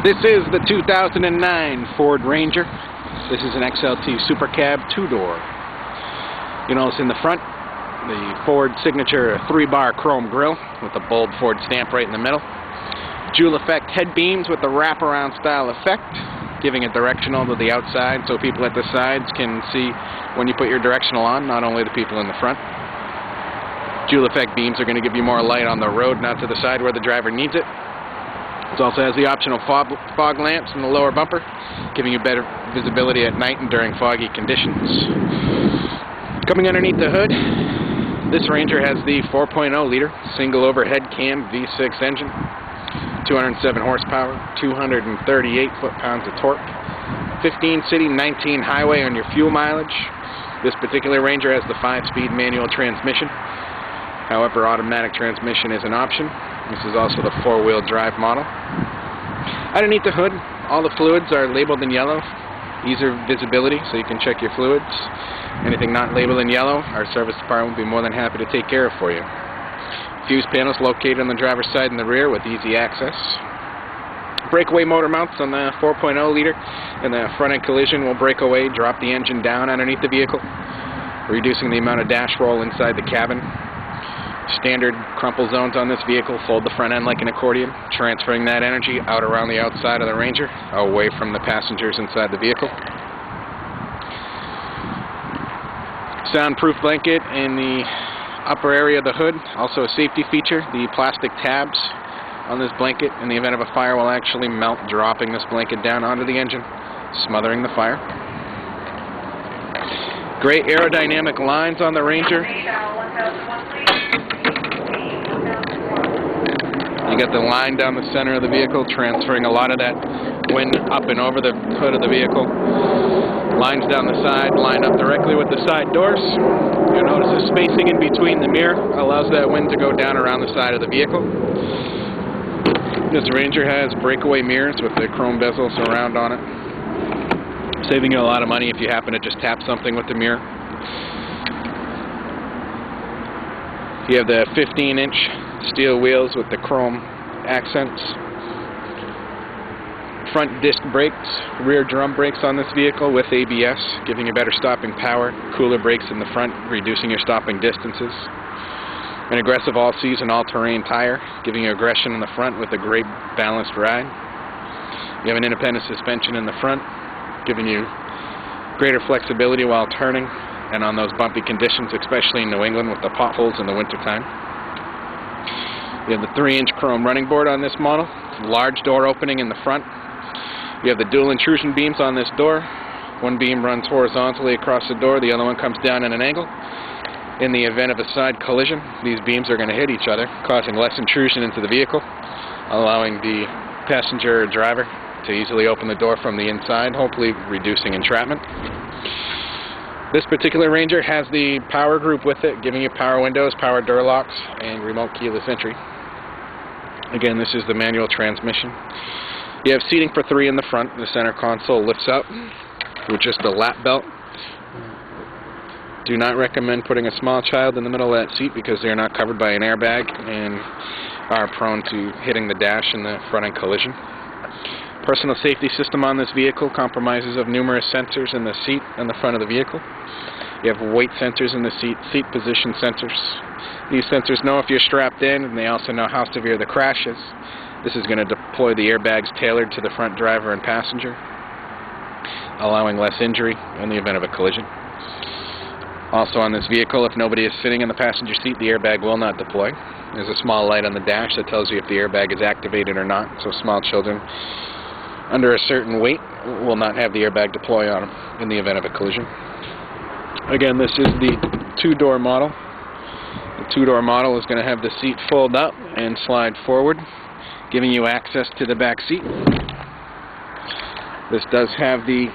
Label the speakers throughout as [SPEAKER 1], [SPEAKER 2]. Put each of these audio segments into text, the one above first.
[SPEAKER 1] This is the 2009 Ford Ranger. This is an XLT Super Cab 2-door. You notice in the front, the Ford signature 3-bar chrome grille with the bold Ford stamp right in the middle. Jewel effect head beams with the wraparound style effect, giving it directional to the outside so people at the sides can see when you put your directional on, not only the people in the front. Jewel effect beams are going to give you more light on the road, not to the side where the driver needs it. It also has the optional fog lamps in the lower bumper, giving you better visibility at night and during foggy conditions. Coming underneath the hood, this Ranger has the 4.0-liter single overhead cam V6 engine, 207 horsepower, 238 foot-pounds of torque, 15 city, 19 highway on your fuel mileage. This particular Ranger has the 5-speed manual transmission. However, automatic transmission is an option. This is also the 4-wheel drive model. Underneath the hood, all the fluids are labeled in yellow. Easier visibility, so you can check your fluids. Anything not labeled in yellow, our service department will be more than happy to take care of for you. Fuse panels located on the driver's side and the rear with easy access. Breakaway motor mounts on the 4.0-liter, and the front-end collision will break away, drop the engine down underneath the vehicle, reducing the amount of dash roll inside the cabin. Standard crumple zones on this vehicle fold the front end like an accordion, transferring that energy out around the outside of the Ranger, away from the passengers inside the vehicle. Soundproof blanket in the upper area of the hood, also a safety feature. The plastic tabs on this blanket, in the event of a fire, will actually melt, dropping this blanket down onto the engine, smothering the fire. Great aerodynamic lines on the Ranger. You got the line down the center of the vehicle, transferring a lot of that wind up and over the hood of the vehicle. Lines down the side, line up directly with the side doors. You'll notice the spacing in between the mirror allows that wind to go down around the side of the vehicle. This Ranger has breakaway mirrors with the chrome bezels around on it, saving you a lot of money if you happen to just tap something with the mirror. You have the 15-inch steel wheels with the chrome accents. Front disc brakes, rear drum brakes on this vehicle with ABS, giving you better stopping power. Cooler brakes in the front, reducing your stopping distances. An aggressive all-season, all-terrain tire, giving you aggression in the front with a great balanced ride. You have an independent suspension in the front, giving you greater flexibility while turning and on those bumpy conditions, especially in New England with the potholes in the wintertime. You have the 3-inch chrome running board on this model, large door opening in the front. You have the dual intrusion beams on this door. One beam runs horizontally across the door, the other one comes down at an angle. In the event of a side collision, these beams are going to hit each other, causing less intrusion into the vehicle, allowing the passenger or driver to easily open the door from the inside, hopefully reducing entrapment. This particular Ranger has the power group with it, giving you power windows, power door locks, and remote keyless entry. Again, this is the manual transmission. You have seating for 3 in the front. The center console lifts up with just a lap belt. Do not recommend putting a small child in the middle of that seat because they are not covered by an airbag and are prone to hitting the dash in the front-end collision. Personal safety system on this vehicle comprises of numerous sensors in the seat and the front of the vehicle. You have weight sensors in the seat position sensors. These sensors know if you're strapped in, and they also know how severe the crash is. This is going to deploy the airbags tailored to the front driver and passenger, allowing less injury in the event of a collision. Also on this vehicle, if nobody is sitting in the passenger seat, the airbag will not deploy. There's a small light on the dash that tells you if the airbag is activated or not, so small children under a certain weight will not have the airbag deploy on them in the event of a collision. Again, this is the 2-door model. The 2-door model is going to have the seat fold up and slide forward, giving you access to the back seat. This does have the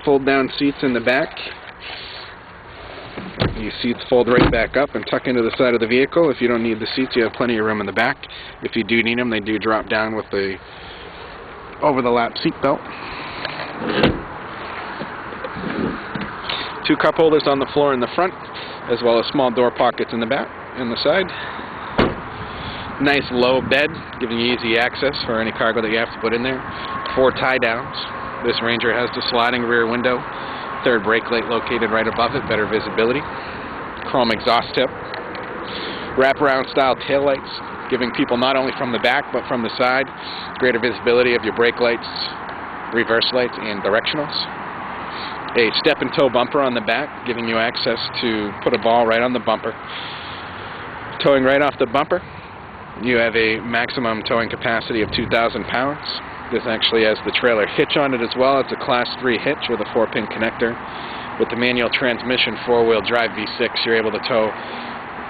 [SPEAKER 1] fold-down seats in the back. These seats fold right back up and tuck into the side of the vehicle. If you don't need the seats, you have plenty of room in the back. If you do need them, they do drop down with the over-the-lap seat belt. 2 cup holders on the floor in the front, as well as small door pockets in the back and the side. Nice low bed, giving you easy access for any cargo that you have to put in there. 4 tie downs. This Ranger has the sliding rear window. 3rd brake light located right above it, better visibility. Chrome exhaust tip. Wraparound style taillights, giving people not only from the back but from the side greater visibility of your brake lights, reverse lights, and directionals. A step and toe bumper on the back, giving you access to put a ball right on the bumper. Towing right off the bumper. You have a maximum towing capacity of 2,000 pounds. This actually has the trailer hitch on it as well. It's a Class 3 hitch with a 4-pin connector. With the manual transmission 4-wheel drive V6, you're able to tow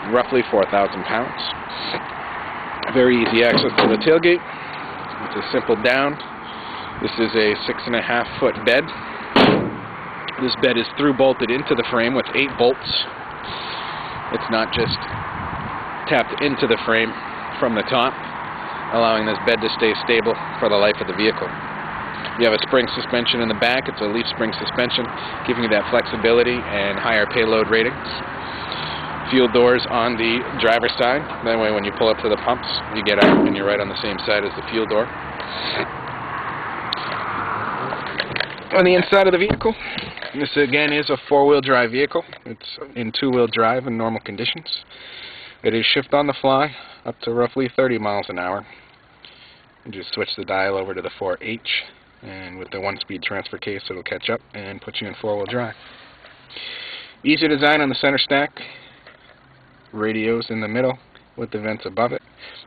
[SPEAKER 1] roughly 4,000 pounds. Very easy access to the tailgate. It's a simple down. This is a 6.5-foot bed. This bed is through bolted into the frame with 8 bolts. It's not just tapped into the frame from the top, allowing this bed to stay stable for the life of the vehicle. You have a spring suspension in the back. It's a leaf spring suspension, giving you that flexibility and higher payload ratings. Fuel doors on the driver's side. That way when you pull up to the pumps, you get out and you're right on the same side as the fuel door. On the inside of the vehicle, this again is a 4-wheel drive vehicle. It's in 2-wheel drive in normal conditions. It is shift on the fly up to roughly 30 miles an hour. You just switch the dial over to the 4H, and with the 1-speed transfer case it'll catch up and put you in 4-wheel drive. Easy design on the center stack. Radios in the middle with the vents above it.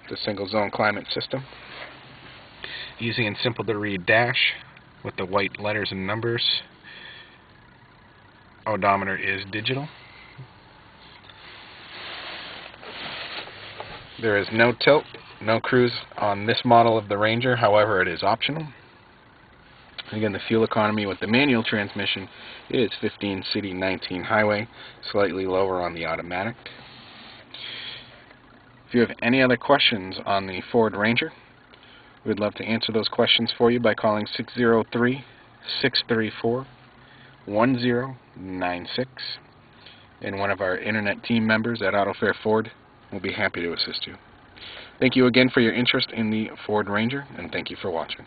[SPEAKER 1] It's a single zone climate system. Easy and simple to read dash with the white letters and numbers. Odometer is digital. There is no tilt, no cruise on this model of the Ranger, however it is optional. Again, the fuel economy with the manual transmission is 15 city, 19 highway, slightly lower on the automatic. If you have any other questions on the Ford Ranger, we'd love to answer those questions for you by calling 603-634-1096, and one of our internet team members at Autofair Ford will be happy to assist you. Thank you again for your interest in the Ford Ranger, and thank you for watching.